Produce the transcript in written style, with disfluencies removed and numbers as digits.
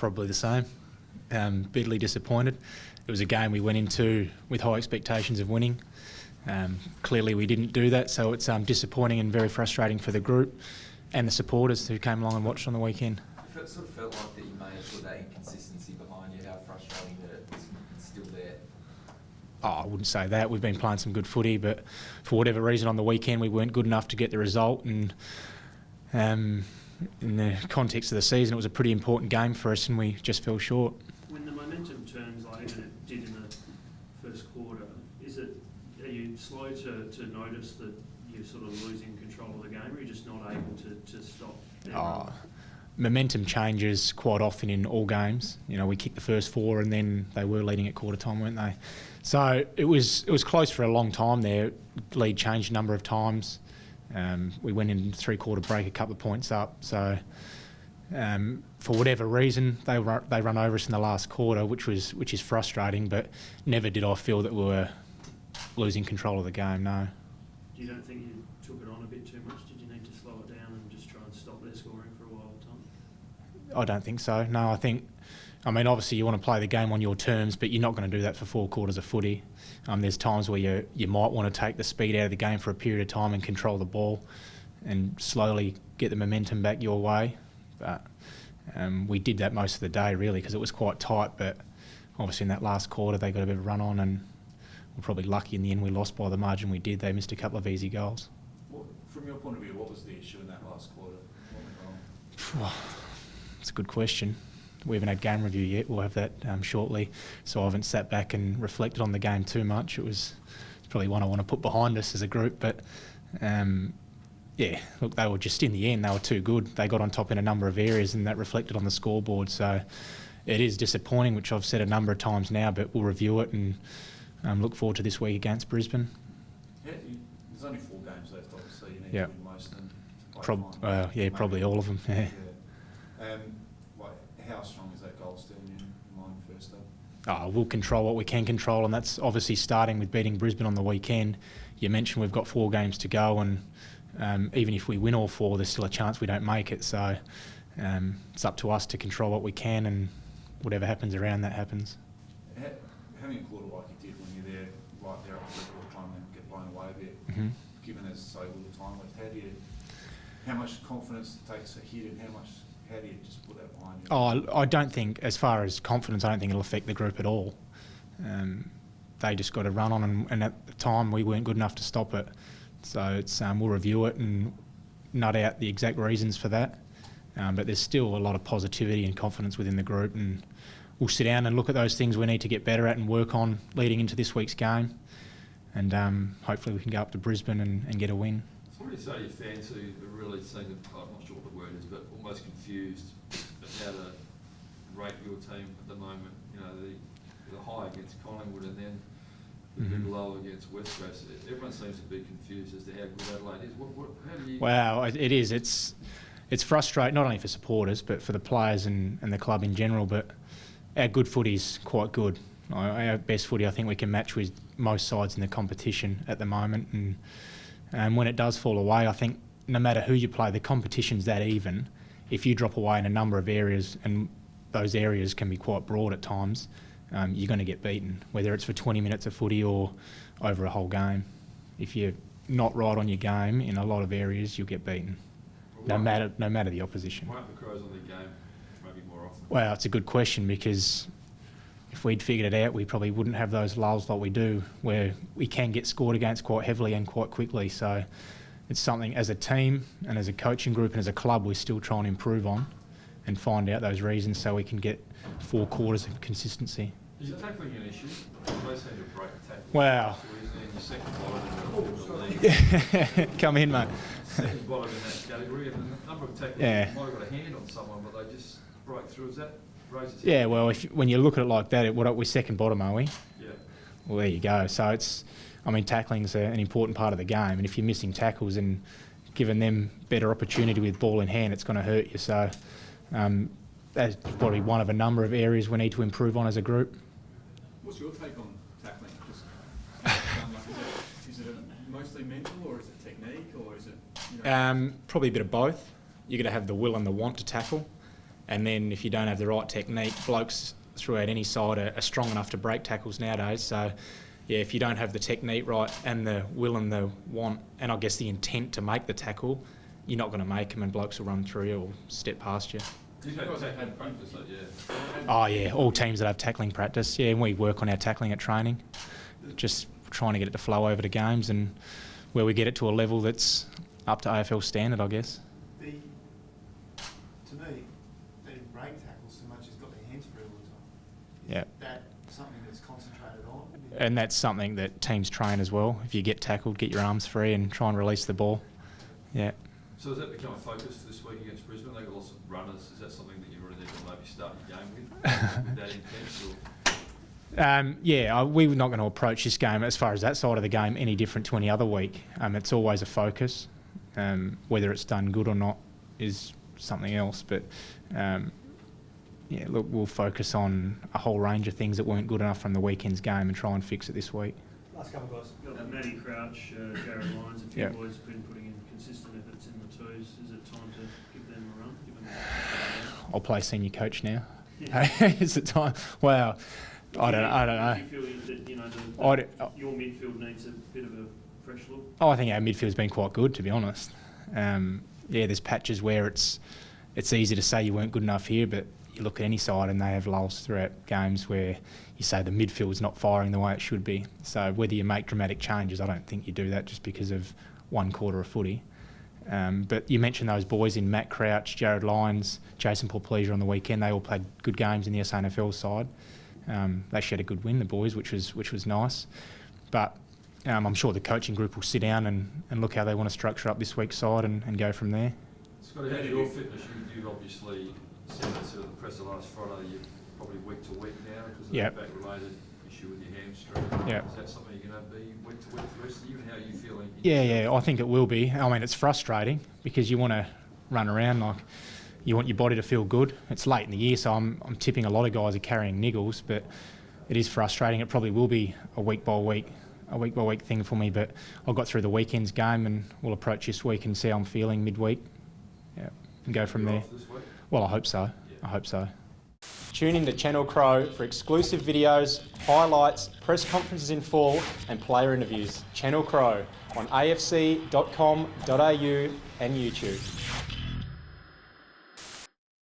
probably the same. Bitterly disappointed. It was a game we went into with high expectations of winning. Clearly we didn't do that, so it's disappointing and very frustrating for the group and the supporters who came along and watched on the weekend. It sort of felt like that you may have put that inconsistency behind you, how frustrating that it's still there. Oh, I wouldn't say that. We've been playing some good footy, but for whatever reason on the weekend we weren't good enough to get the result, and in the context of the season it was a pretty important game for us and we just fell short. When the momentum turns like even it did in the first quarter, are you slow to notice that you're sort of losing control of the game, or are you just not able to stop? Momentum changes quite often in all games. You know, we kicked the first 4 and then they were leading at quarter time, weren't they? So it was close for a long time there. Lead changed a number of times. We went in 3-quarter break a couple of points up. So for whatever reason, they run over us in the last quarter, which is frustrating. But never did I feel that we were losing control of the game. No. You don't think you took it on a bit too much? Did you need to slow it down and just try and stop their scoring for a while, Tom? I don't think so. No, I mean, obviously you want to play the game on your terms, but you're not going to do that for 4 quarters of footy. There's times where you might want to take the speed out of the game for a period of time and control the ball and slowly get the momentum back your way. But we did that most of the day, really, because it was quite tight. But obviously in that last quarter they got a bit of a run on and we're probably lucky in the end we lost by the margin we did. They missed a couple of easy goals. From your point of view, what was the issue in that last quarter? What went wrong? It's a good question. We haven't had game review yet. We'll have that shortly. So I haven't sat back and reflected on the game too much. It's probably one I want to put behind us as a group. But yeah, look, they were just, in the end, they were too good. They got on top in a number of areas and that reflected on the scoreboard. So it is disappointing, which I've said a number of times now, but we'll review it and look forward to this week against Brisbane. Yeah, there's only 4 games left, obviously. You need to win most of them. Probably all of them. Yeah. How strong is that goal still in your mind first up? We'll control what we can control, and that's obviously starting with beating Brisbane on the weekend. You mentioned we've got 4 games to go, and even if we win all 4, there's still a chance we don't make it. So it's up to us to control what we can, and whatever happens around that happens. Having a quarter like you did when you're there, right there at the football, trying to get blown away a bit, given there's so little time left, how much confidence takes a hit, and how do you just put that behind you? I don't think, as far as confidence, I don't think it'll affect the group at all. They just got to run on, and at the time we weren't good enough to stop it. So it's we'll review it and nut out the exact reasons for that. But there's still a lot of positivity and confidence within the group, and we'll sit down and look at those things we need to get better at and work on leading into this week's game. And hopefully we can go up to Brisbane and get a win. So what do you say to your fans who really seem to, I'm not sure what the word is, but almost confused at how to rate your team at the moment? You know, the high against Collingwood and then the big low against West Coast. Everyone seems to be confused as to how good Adelaide is. How do you... Wow, it is. It's frustrating, not only for supporters, but for the players and the club in general. But our good footy's quite good. Our best footy, I think we can match with most sides in the competition at the moment. And when it does fall away, I think no matter who you play, the competition's that even. If you drop away in a number of areas, and those areas can be quite broad at times, you're going to get beaten, whether it's for 20 minutes of footy or over a whole game. If you're not right on your game in a lot of areas, you'll get beaten, no matter the opposition. Why aren't the Crows on their game maybe more often? Well, it's a good question, because if we'd figured it out, we probably wouldn't have those lulls like we do, where we can get scored against quite heavily and quite quickly. So it's something as a team and as a coaching group and as a club we still try and improve on and find out those reasons so we can get 4 quarters of consistency. Is it tackling an issue? They seem to break the tackle. Wow. Your second bottom in the league. Come in, mate. Second bottom in that category, and the number of tackles, Yeah. you might have got a hand on someone, but they just break through. Is that raises? Yeah, well, when you look at it like that, we're second bottom, are we? Yeah. Well, there you go. So tackling's an important part of the game, and if you're missing tackles and giving them better opportunity with ball in hand, it's going to hurt you. So that's probably one of a number of areas we need to improve on as a group. What's your take on tackling? Is it mostly mental, or is it technique, or is it... Probably a bit of both. You've got to have the will and the want to tackle. And then if you don't have the right technique, blokes throughout any side are strong enough to break tackles nowadays. So, yeah, if you don't have the technique right and the will and the want and I guess the intent to make the tackle, you're not going to make them and blokes will run through you or step past you. You've had tackling practice, though, yeah. Oh, yeah, all teams that have tackling practice, yeah, and we work on our tackling at training, just trying to get it to flow over to games and where we get it to a level that's up to AFL standard, I guess. To me, they didn't break tackles so much as got their hands free all the time. Yeah. Is that something that's concentrated on? And that's something that teams train as well. If you get tackled, get your arms free and try and release the ball. Yeah. So has that become a focus for this week against Brisbane? They've got lots of runners. Is that something that you really need to maybe start your game with that intense? Yeah, we're not going to approach this game as far as that side of the game any different to any other week. It's always a focus. Whether it's done good or not is something else. But yeah, look, we'll focus on a whole range of things that weren't good enough from the weekend's game and try and fix it this week. Last couple of guys. Got Matty Crouch, Jared Lyons, a few Yep. boys have been putting in consistent efforts in the twos. Is it time to give them a run? Give them I'll play senior coach now. Yeah. Is it time? Wow. I don't know. Do you feel that, you know, your midfield needs a bit of a fresh look? Oh, I think our midfield's been quite good, to be honest. Yeah, there's patches where it's easy to say you weren't good enough here, but you look at any side and they have lulls throughout games where you say the midfield's not firing the way it should be. So whether you make dramatic changes, I don't think you do that just because of one quarter of footy. But you mentioned those boys in Matt Crouch, Jared Lyons, Jason Paul-Pleasure on the weekend. They all played good games in the SANFL side. They shared a good win, the boys, which was nice. But I'm sure the coaching group will sit down and look how they want to structure up this week's side and go from there. Scotty, how's your fitness? You obviously said that sort of the presser last Friday. You're probably week to week now because of Yep. the back-related issue with your hamstring. Yep. Is that something you're going to be week to week for the rest of the year? And how are you feeling? Yeah, I think it will be. I mean, it's frustrating because you want to run around like you want your body to feel good. It's late in the year, so I'm tipping a lot of guys are carrying niggles, but it is frustrating. It probably will be a week by week thing for me, but I got through the weekend's game and we'll approach this week and see how I'm feeling midweek. Yeah, and go from You're there. off this week? Well, I hope so. Yeah. I hope so. Tune in to Channel Crow for exclusive videos, highlights, press conferences in full and player interviews. Channel Crow on afc.com.au and YouTube.